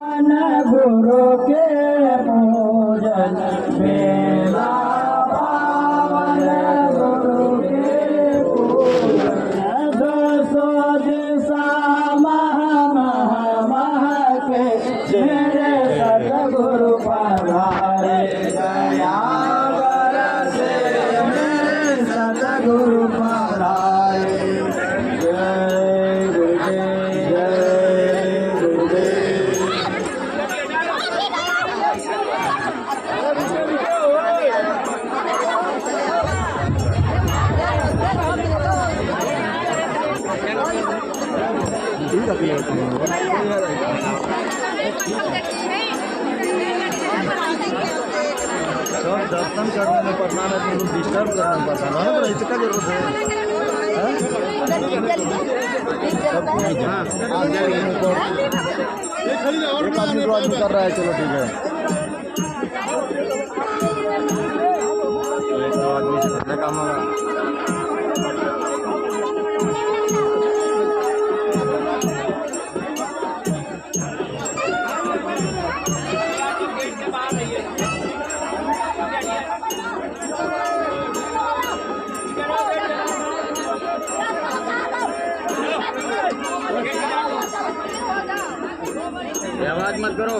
गुरु के पूजन मेला पावन गुरु के पूजन दसो दिशा मह मह मह के मेरे सतगुरु पधारे दया बरसे मेरे सतगुरु पधारे। जय गुरुदेव जय गुरुदेव। दर्शन करने में पड़ना है तो डिस्टर्ब करना पड़ता है ना, इसका जरूरत है। एक आदमी तो आदमी कर रहा है, चलो ठीक है। एक आदमी से कितना काम होगा। आवाज मत करो।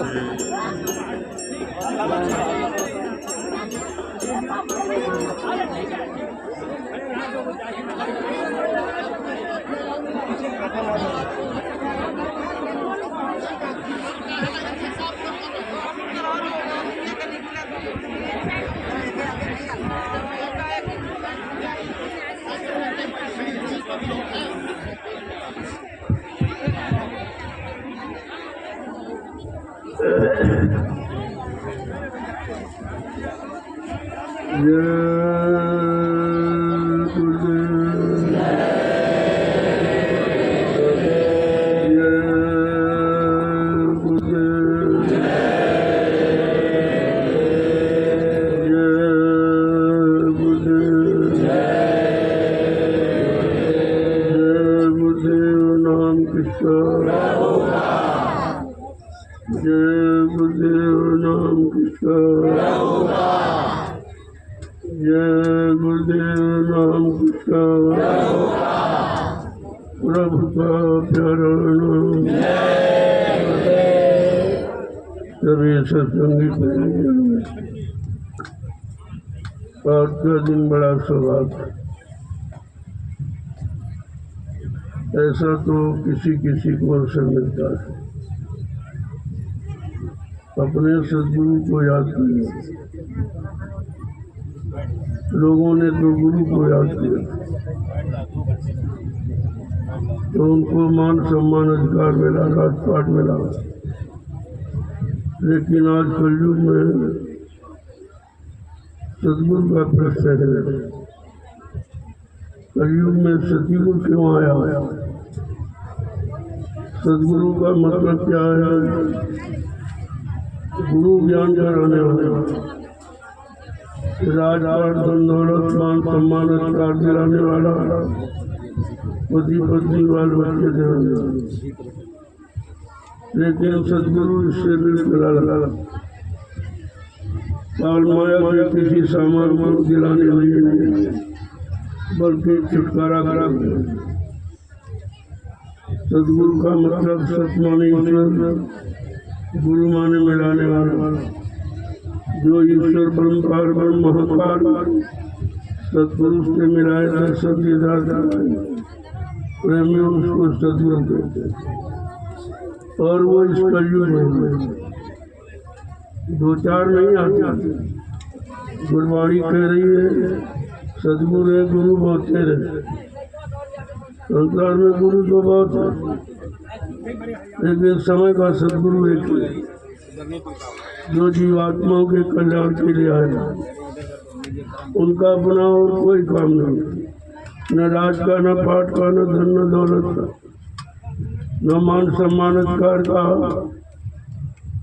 प्रभु का प्यारा नाम। सभी सत्संगी आज का दिन बड़ा सौभाग्य। ऐसा तो किसी किसी को अवसर मिलता है अपने सदगुरु को याद करने। लोगों ने तो गुरु को याद किया तो उनको मान सम्मान अधिकार मिला, राजपाट मिला। लेकिन आज कलयुग में सदगुरु का प्रश्न है, कलयुग में सतयुग क्यों आया? सदगुरु का मतलब क्या है? गुरु ज्ञान कराने वाला, राजपाट धन दौलत मान सम्मान अधिकार दिलाने वाला, पति पत्नी बाल बच्चे देने वाला। लेकिन सदगुरु इससे बिल्कुल अलग, काल माया के किसी सामान को दिलाने वाले नहीं बल्कि छुटकारा करा। सदगुरु का मतलब सत माने ईश्वर, गुरु माने मिलाने वाला। जो ईश्वर ब्रह्म पार ब्रह्म महाकाल सतपुरुष से मिलाए थे सत्य प्रेमी उसको सदगुरु कहते हैं। और वो इस कलयुग में दो चार नहीं आते। गुरबाणी कह रही है सदगुरु है गुरु बहुत तेरे। संसार में गुरु तो बहुत है लेकिन समय का सदगुरु एक जो जीवात्माओं के कल्याण के लिए आए। उनका अपना और कोई काम नहीं, न राज का, न पाठ का, न धन, न दौलत का, न मान सम्मान अधिकार का।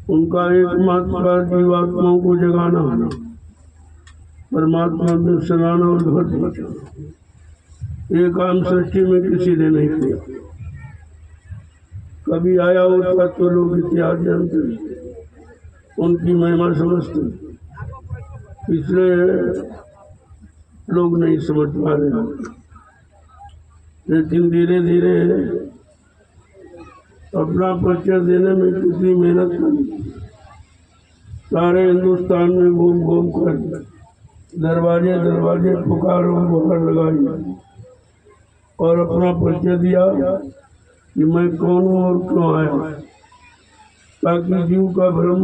उनका एकमात्र कार्य जीवात्माओं को जगाना, परमात्मा में सनाना और ध्वज बचाना। ये काम सृष्टि में किसी ने नहीं किया। कभी आया होता तो लोग इतिहास जानते, उनकी महिमा समझते, इसलिए लोग नहीं समझ पा रहे। लेकिन धीरे धीरे अपना परिचय देने में कितनी मेहनत करी, सारे हिंदुस्तान में घूम घूम कर दरवाजे दरवाजे पुकारो गुहार लगाई और अपना परिचय दिया कि मैं कौन हूँ और क्यों आया, ताकि जीव का भ्रम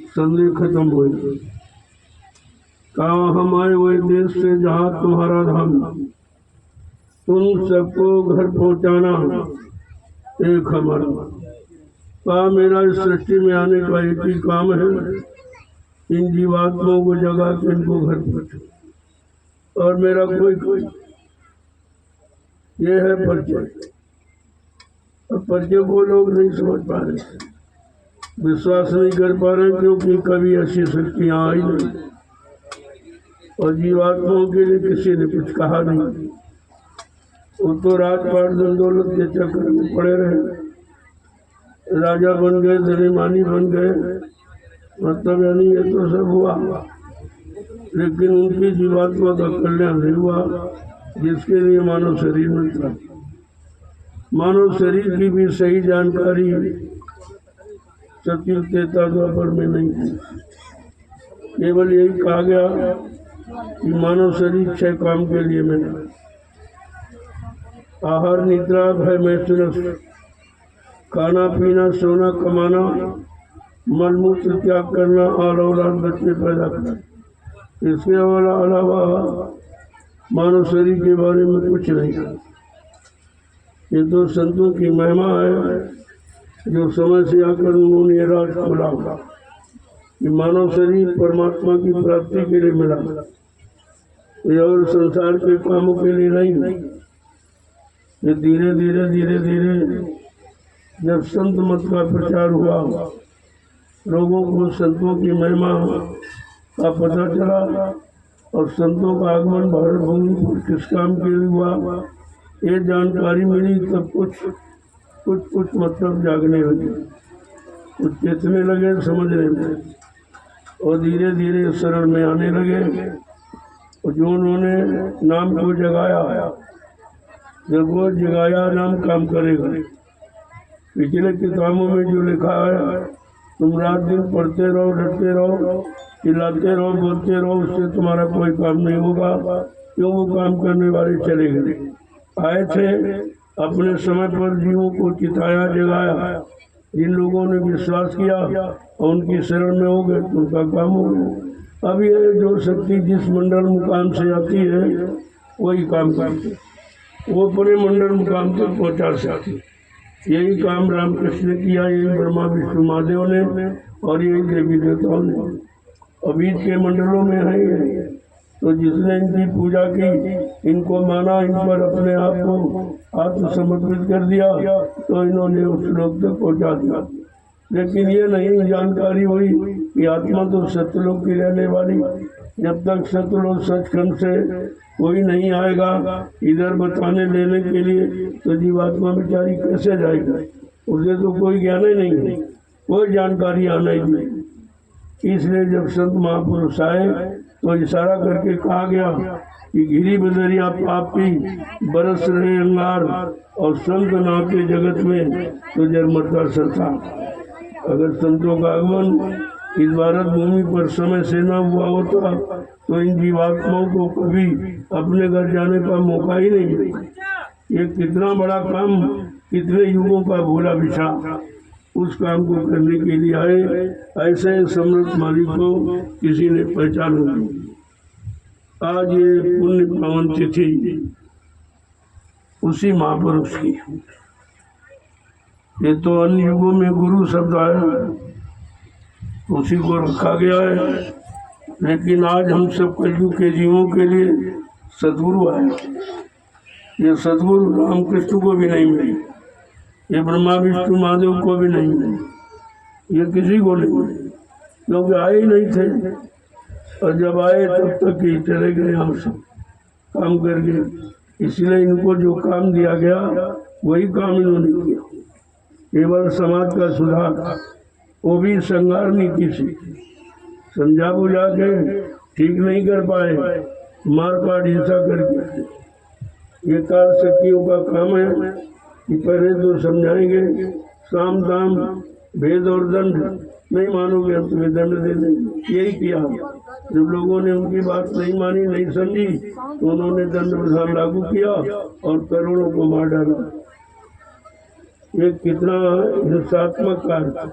संदेह खत्म हो। कहा हम आए हुए देश से जहाँ तुम्हारा धाम, तुम सबको घर पहुँचाना एक हमारा। कहा मेरा इस सृष्टि में आने का एक ही काम है, इन जीवात्माओं को जगा के इनको घर पहुँचो, और मेरा कोई ये है परिचय। अब परिचय को लोग नहीं समझ पा रहे, विश्वास नहीं कर पा रहे, क्योंकि कभी ऐसी शक्तियाँ आई नहीं और जीवात्माओं के लिए किसी ने कुछ कहा नहीं। वो तो राजपाट दंडोलत के चक्कर में पड़े रहे, राजा बन गए, धनीमानी बन गए, मतलब यानी ये तो सब हुआ, लेकिन उनकी जीवात्मा का कल्याण नहीं हुआ जिसके लिए मानव शरीर मिलता। मानव शरीर की भी सही जानकारी सत्युग त्रेता द्वापर में नहीं थी। केवल यही कहा गया कि मानव शरीर 6 काम के लिए मिला: आहार, निद्रा, भय, मैथुन, खाना पीना, सोना, कमाना, मलमूत्र त्याग करना और औलाद बच्चे पैदा करना। इसके अलावा मानव शरीर के बारे में कुछ नहीं। ये तो संतों की महिमा है जो समय से आकर उन्होंने ये राज खोला कि मानव शरीर परमात्मा की प्राप्ति के लिए मिला, ये और संसार के कामों के लिए नहीं। ये धीरे धीरे जब संत मत का प्रचार हुआ, लोगों को संतों की महिमा का पता चला और संतों का आगमन भारत भूमि पर किस काम के लिए हुआ ये जानकारी मिली, तब कुछ मतलब जागने लगे, कुछ चेतने लगे, समझने लगे और धीरे धीरे शरण में आने लगे। और जो उन्होंने नाम को जगाया, जब वो जगाया नाम काम करेगा। पिछले किताबों में जो लिखा है, तुम रात दिन पढ़ते रहो, डरते रहो, चिल्लाते रहो, बोलते रहो, उससे तुम्हारा कोई काम नहीं होगा, क्यों वो काम करने वाले चले गए। आए थे, अपने समय पर जीवों को चिताया, जगाया। जिन लोगों ने विश्वास किया और उनकी शरण में हो गए तो उनका काम हो गया। अब ये जो शक्ति जिस मंडल मुकाम से आती है वही काम करती, वो पूरे मंडल मुकाम तक पहुँचा सकती। यही काम रामकृष्ण ने किया, यही ब्रह्मा विष्णु महादेव ने और यही देवी देवताओं ने। और बीच के मंडलों में है, तो जिसने इनकी पूजा की, इनको माना, इन पर अपने आप को आत्मसमर्पित कर दिया, तो इन्होंने उस लोक तक पहुँचा दिया। लेकिन ये नहीं जानकारी हुई कि आत्मा तो सत्यलोक की रहने वाली, जब तक सत्यलोक सचखंड से कोई नहीं आएगा इधर बताने लेने के लिए, तो जीवात्मा बेचारी कैसे जाएगा? उसे तो कोई ज्ञान ही नहीं है, कोई जानकारी आना ही नहीं। इसलिए जब संत महापुरुष आए तो इशारा करके कहा गया कि गिरी बदरिया पापी बरस रहे अंगार और संत नाते जगत में तो जरमरता संसार। अगर संतों का आगमन इस भारत भूमि पर समय से न हुआ होता तो इन जीवात्माओं को कभी अपने घर जाने का मौका ही नहीं मिला। ये कितना बड़ा काम, कितने युगों का भोला बिछा उस काम को करने के लिए आए। ऐसे समृद्ध मालिक को किसी ने पहचाना नहीं। आज ये पुण्य पावन तिथि उसी महापुरुष की। ये तो अन्य युगों में गुरु शब्द आया, उसी को रखा गया है, लेकिन आज हम सब कलयुग के जीवों के लिए सदगुरु आया। ये सदगुरु रामकृष्ण को भी नहीं मिली, ये ब्रह्मा विष्णु महादेव को भी नहीं मिली, ये किसी को नहीं मिली, क्योंकि आए ही नहीं थे। और जब आए तब तक ही चले गए, हम सब काम करके। इसलिए इनको जो काम दिया गया वही काम इन्होंने किया। केवल समाज का सुधार, वो भी श्रृंगार नीति से समझा बुझा के ठीक नहीं कर पाए, मारकाट हिंसा करके। ये काल शक्तियों का काम है कि पहले तो समझाएंगे, साम दाम भेद और दंड, नहीं मानोगे हम तुम्हें दंड दे देंगे। यही किया। जब लोगों ने उनकी बात नहीं मानी, नहीं समझी, तो उन्होंने दंड विधान लागू किया और करोड़ों को मार डाला। ये कितना हिंसात्मक कार्य।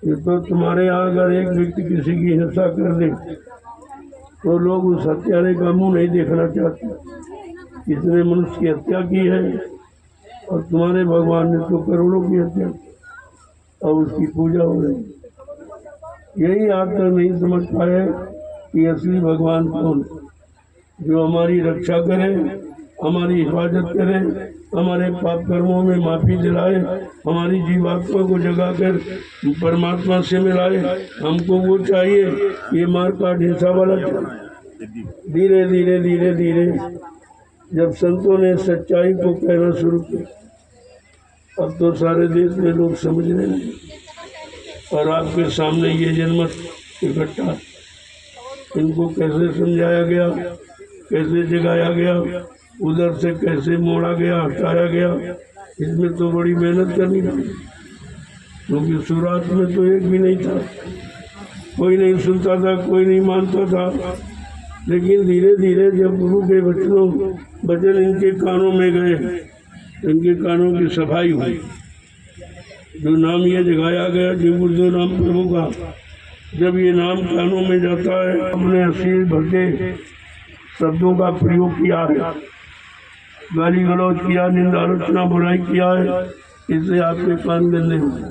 ये तो तुम्हारे यहाँ अगर एक व्यक्ति किसी की हिंसा कर दे तो लोग उस हत्यारे का मुंह नहीं देखना चाहते। किसने मनुष्य की हत्या की है, और तुम्हारे भगवान ने तो करोड़ों की हत्या की और उसकी पूजा हो रही। यही आप तक नहीं समझ पाए कि असली भगवान कौन, जो हमारी रक्षा करे, हमारी हिफाजत करे, हमारे पाप कर्मों में माफी दिलाए, हमारी जीवात्मा को जगाकर परमात्मा से मिलाए। हमको वो चाहिए। ये मारकाट हिंसा वाला धीरे धीरे धीरे धीरे जब संतों ने सच्चाई को कहना शुरू किया, अब तो सारे देश में लोग समझने लगे। और आपके सामने ये जनमत इकट्ठा, इनको कैसे समझाया गया, कैसे जगाया गया, उधर से कैसे मोड़ा गया, हटाया गया, इसमें तो बड़ी मेहनत करनी पड़ी। क्योंकि शुरुआत में तो एक भी नहीं था, कोई नहीं सुनता था, कोई नहीं मानता था। लेकिन धीरे धीरे जब गुरु के वचन इनके कानों में गए, इनके कानों की सफाई हुई। जो नाम ये जगाया गया, जो गुरुदेव नाम प्रभु का, जब ये नाम कानों में जाता है, अपने असील भरते शब्दों का प्रयोग किया है, गाली गलौज किया, निंदा आलोचना बुराई किया है, इससे आपके कान गंदे हुए,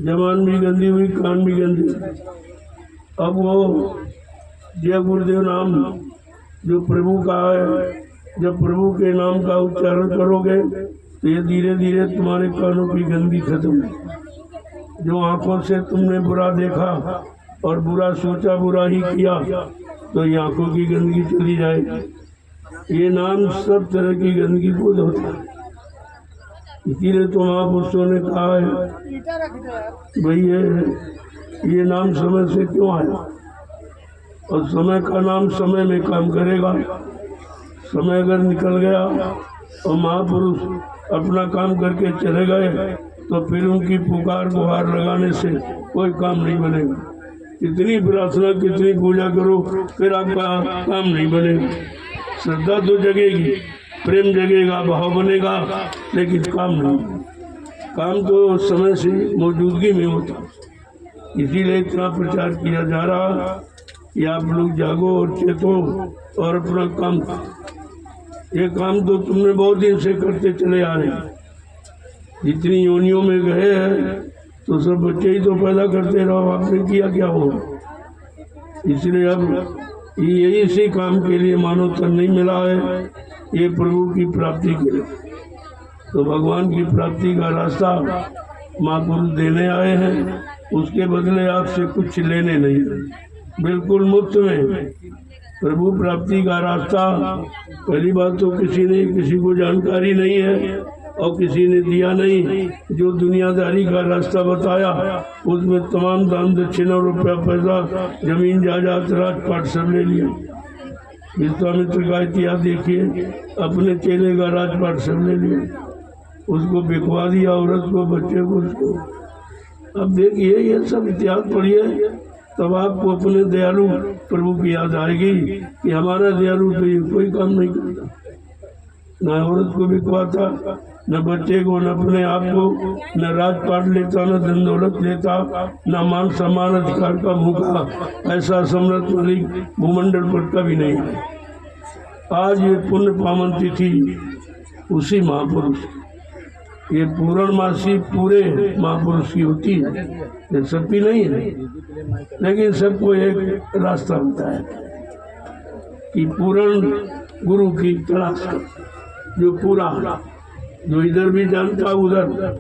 जबान भी गंदी हुई, कान भी गंदे। अब वो जय गुरुदेव नाम जो प्रभु का है, जब प्रभु के नाम का उच्चारण करोगे तो ये धीरे धीरे तुम्हारे कानों की गंदगी खत्म है। जो आंखों से तुमने बुरा देखा और बुरा सोचा, बुरा ही किया, तो ये आंखों की गंदगी चली जाएगी। ये नाम सब तरह की गंदगी को धोता है। इसीलिए तो महापुरुषों ने कहा है भाई ये नाम समय से क्यों आया, और समय का नाम समय में काम करेगा। समय अगर निकल गया और महापुरुष अपना काम करके चले गए, तो फिर उनकी पुकार गुहार लगाने से कोई काम नहीं बनेगा। कितनी प्रार्थना, कितनी पूजा करो, फिर आपका काम नहीं बनेगा। श्रद्धा तो जगेगी, प्रेम जगेगा, भाव बनेगा, लेकिन काम नहीं। काम तो समय से मौजूदगी में होता। इसीलिए इतना प्रचार किया जा रहा कि आप लोग जागो और चेतो और अपना काम करो। ये काम तो तुमने बहुत दिन से करते चले आ रहे हैं। जितनी योनियों में गए हैं तो सब बच्चे ही तो पैदा करते रहो, आपने किया क्या हो। इसलिए अब ये इसी काम के लिए मानव तन नहीं मिला है, ये प्रभु की प्राप्ति के लिए। तो भगवान की प्राप्ति का रास्ता महापुरुष देने आए हैं, उसके बदले आपसे कुछ लेने नहीं, बिल्कुल मुफ्त में प्रभु प्राप्ति का रास्ता। पहली बात तो किसी को जानकारी नहीं है और किसी ने दिया नहीं। जो दुनियादारी का रास्ता बताया उसमें तमाम दान दक्षिणा, रुपया पैसा, जमीन जायदाद, राजपाट सब ले लिया। विश्वामित्र का इतिहास देखिए, अपने चेले का राजपाट सब ले लिया, उसको बिकवा दिया, औरत को, बच्चे को, उसको। अब देखिए ये सब इतिहास पढ़िए, तब आपको अपने दयालु प्रभु की याद आएगी कि हमारा दयालु तो ये कोई काम नहीं करता। न औरत को बिकवाता, न बच्चे को, न अपने आप को, न राजपाट लेता, न धन दौलत लेता, न मान सम्मान अधिकार का भूखा। ऐसा सम्राट मलिक भूमंडल पर कभी नहीं है। आज ये पुण्य पावन तिथि उसी महापुरुष, ये पूर्णमासी पूरे महापुरुष की होती है, ये सबकी नहीं है। लेकिन सबको एक रास्ता होता है कि पूर्ण गुरु की तलाश कर, जो पूरा, जो इधर भी जानता, उधर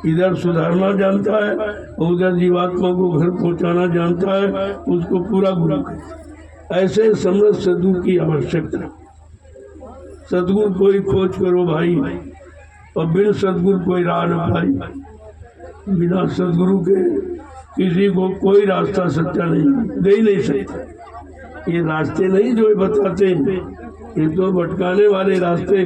इधर सुधारना जानता है और उधर जीवात्मा को घर पहुंचाना जानता है, उसको पूरा गुरु कर। ऐसे समृद्ध सदगुरु की आवश्यकता। सदगुरु कोई खोज करो भाई, और बिन सदगुरु कोई राह न पाई। बिना सदगुरु के किसी को कोई रास्ता सच्चा नहीं दे ही नहीं सकता। ये रास्ते नहीं जो बताते हैं, ये तो भटकाने वाले रास्ते,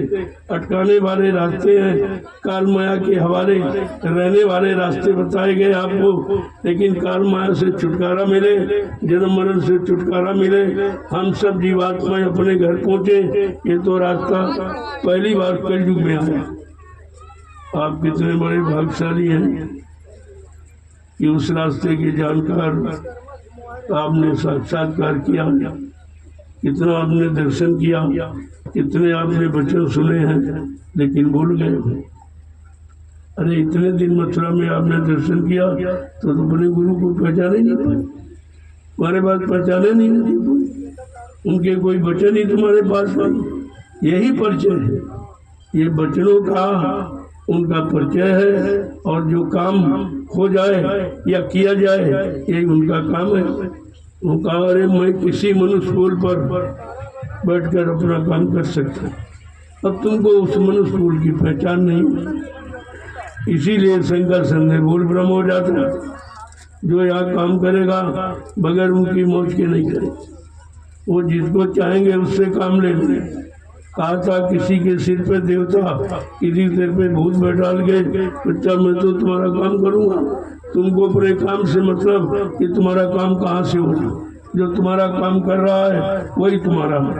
अटकाने वाले रास्ते हैं। काल माया के हवाले रहने वाले रास्ते बताए गए आपको। लेकिन काल माया से छुटकारा मिले, जन्म मरण से छुटकारा मिले, हम सब जीवात्माएं अपने घर पहुँचे, ये तो रास्ता पहली बार कलयुग में आया। आप कितने बड़े भाग्यशाली हैं कि उस रास्ते के जानकार आपने साक्षात्कार किया, कितना आपने दर्शन किया, कितने आपने वचन सुने हैं, लेकिन भूल गए। अरे इतने दिन मथुरा में आपने दर्शन किया तो अपने गुरु को पहचाने नहीं पाए, तुम्हारे पास पहचाने नहीं पाए, उनके कोई वचन ही तुम्हारे पास नहीं। यही परिचय है, ये वचनों का उनका परिचय है। और जो काम हो जाए या किया जाए, यही उनका काम है। वो कहा, अरे मैं किसी मनुष्य कुल पर बैठकर अपना काम कर सकता। अब तुमको उस मनुष्य कुल की पहचान नहीं, इसीलिए शंकर संदेह भूल भ्रम हो जाता है। जो यहाँ काम करेगा बगैर उनकी मौज के नहीं करे, वो जिसको चाहेंगे उससे काम ले लें। कहा था किसी के सिर पे देवता, किसी सिर पे भूत बैठा गए, बच्चा मैं तो तुम्हारा काम करूँगा, तुमको अपने काम से मतलब कि तुम्हारा काम कहाँ से होगा। जो तुम्हारा काम कर रहा है वही तुम्हारा है,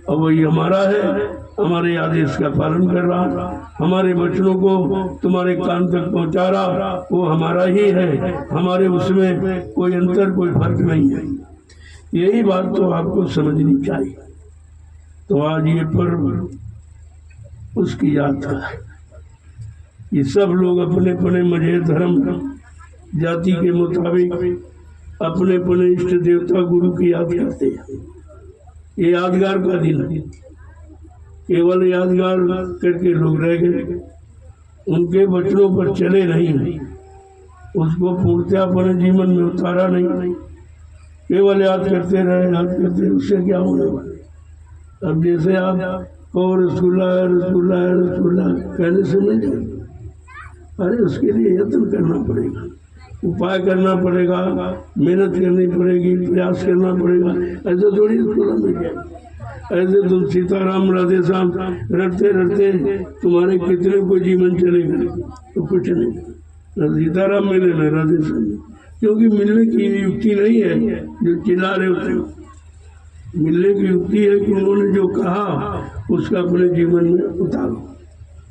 और वही हमारा है। हमारे आदेश का पालन कर रहा, हमारे वचनों को तुम्हारे कान तक पहुँचा रहा, वो हमारा ही है। हमारे उसमें कोई अंतर, कोई फर्क नहीं है। यही बात तो आपको समझनी चाहिए। तो आज ये पर्व उसकी यात्रा है। ये सब लोग अपने अपने मजहब धर्म जाति के मुताबिक अपने अपने इष्ट देवता गुरु की याद करते हैं। ये यादगार का दिन है, केवल यादगार करके लोग रह गए, उनके वचनों पर चले नहीं, उसको पूर्णतः अपने जीवन में उतारा नहीं, केवल याद करते रहे, याद करते, उससे क्या होने वाला। अब जैसे आप कहो रसगुल्ला है, रसगुल्ला है, रसगुल्ला कहने से मिल जाएगा, अरे उसके लिए यत्न करना पड़ेगा, उपाय करना पड़ेगा, मेहनत करनी पड़ेगी, प्रयास करना पड़ेगा। ऐसे थोड़ी रसगुल्ला मिल जाएगा। ऐसे तुम सीताराम राधे श्याम रटते रटते तुम्हारे कितने को जीवन चलेगा, तो कुछ नहीं। न सीताराम मिले न राधे श्याम, क्योंकि मिलने की युक्ति नहीं है जो चिल्ला रहे होते। मिलने की युक्ति है कि उन्होंने जो कहा उसका अपने जीवन में उतारो,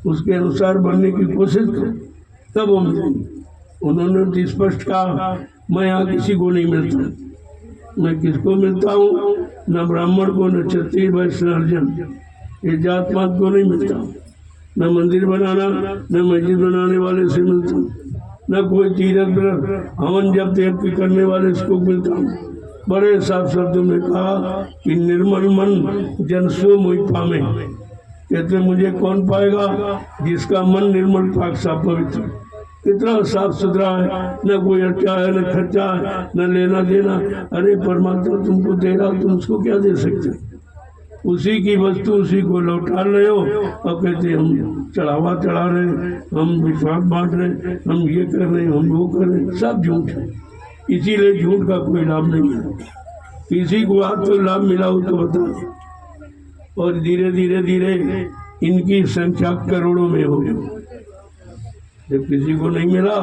उसके अनुसार बनने की कोशिश करो, तब वो मिलेंगे। उन्होंने स्पष्ट कहा, मैं यहाँ किसी को नहीं मिलता। मैं किसको मिलता हूँ? न ब्राह्मण को, न क्षत्रिय, वैश्य, न अर्जन, ये जात पात को नहीं मिलता हूँ। न मंदिर बनाना, न मस्जिद बनाने वाले से मिलता हूँ, न कोई तीर्थ व्रत हवन जब तैयार करने वाले इसको मिलता हूँ। बड़े साफ शब्दों में कहा कि निर्मल मन जन सो मुझ पामे। कहते मुझे कौन पाएगा? जिसका मन निर्मल पाक साफ पवित्र, कितना साफ सुथरा है, न कोई अर्चा है, न खर्चा है, न लेना देना। अरे परमात्मा तुमको दे रहा, तुम उसको क्या दे सकते? उसी की वस्तु उसी को लौटा रहे हो और कहते हम चढ़ावा चढ़ा रहे, हम विश्वास बांट रहे, हम ये कर रहे, हम वो कर रहे। सब झूठ है, इसीलिए झूठ का कोई लाभ नहीं है। किसी को आज तो लाभ मिला हो तो बता दें। और धीरे धीरे धीरे इनकी संख्या करोड़ों में हो गई। जब किसी को नहीं मिला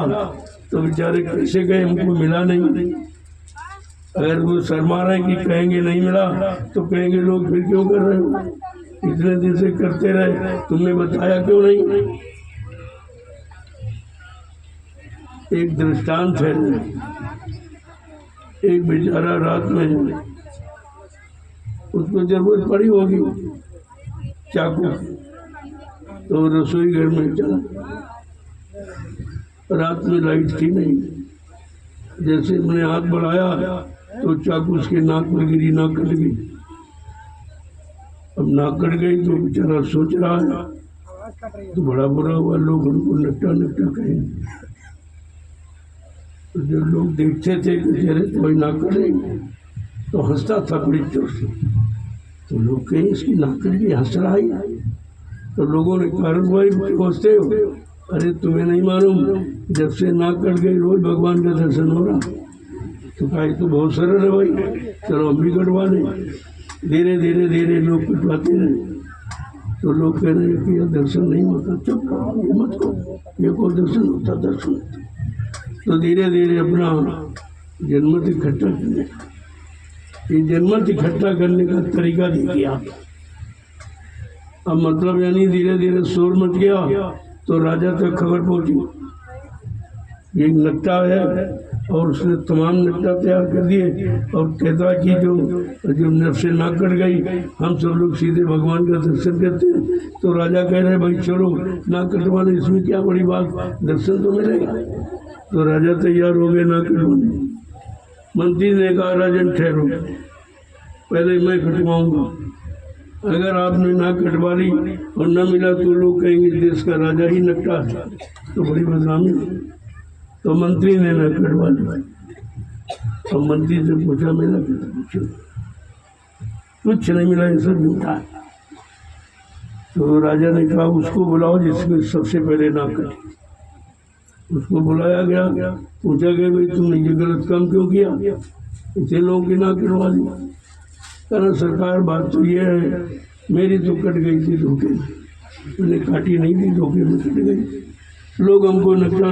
तो बेचारे कैसे गए, हमको मिला नहीं। अगर वो शर्मा रहे कि कहेंगे नहीं मिला तो कहेंगे लोग फिर क्यों कर रहे हो, इतने दिन से करते रहे, तुमने बताया क्यों नहीं। एक दृष्टांत है, एक बेचारा रात में उसको जरूरत पड़ी होगी चाकू, तो रसोई घर में चला। रात में लाइट थी नहीं, जैसे मैंने हाथ बढ़ाया तो चाकू उसके नाक में गिरी, नाक कट गई। अब नाक कट गई तो बेचारा सोच रहा है तो बड़ा बुरा हुआ, लोग उनको नट्टा नट्टा कहेंगे। तो जो लोग देखते थे कि चेहरे तो भाई नाक कटेंगे, तो हंसता था बड़ी जोर से। तो लोग कहें इसकी नाक कट गई, हंस रहा है। तो लोगों ने कहा भाई पहुँचते हो, अरे तुम्हें नहीं मालूम, जब से नाक कट गई रोज भगवान का दर्शन हो रहा। तो कहा तो बहुत सरल है भाई, चलो हम भी कटवा दें। धीरे धीरे धीरे लोग कटवाते रहे, तो लोग कह रहे कि यह दर्शन नहीं होता, चुप करो, ये मत करो, ये को दर्शन होता, दर्शन होता। तो धीरे धीरे अपना जनमत इकट्ठा करने, ये जनमत इकट्ठा करने का तरीका देखिए आप। अब मतलब यानी धीरे धीरे शोर मच गया, तो राजा तक खबर पहुंची, ये नक्शा है और उसने तमाम नक्शा तैयार कर दिए और कहता कि जो नफ से नाक कट गई, हम सब लोग सीधे भगवान का दर्शन करते हैं। तो राजा कह रहे भाई चलो नाक कटवाने, इसमें क्या बड़ी बात, दर्शन तो मिलेगा। तो राजा तैयार हो गए नाक कटवाने। मंत्री ने कहा राजन ठहरो, पहले मैं कटवाऊंगा, अगर आपने नाक कटवा ली और न मिला तो लोग कहेंगे देश का राजा ही नकटा है, तो बड़ी बदनामी। तो मंत्री ने नाक कटवा ली। और मंत्री से पूछा मिला कुछ नहीं मिला, ये सब झूठा है। तो राजा ने कहा उसको बुलाओ जिसमें सबसे पहले नाक कटी। उसको बुलाया गया, पूछा गया भाई तुमने ये गलत काम क्यों किया, इतने लोगों की नाक कटवा दी। कहना सरकार बात तो ये है, मेरी तो कट गई थी धोखे में, मैंने काटी नहीं थी, धोखे में कट गई। लोग हमको नक्शा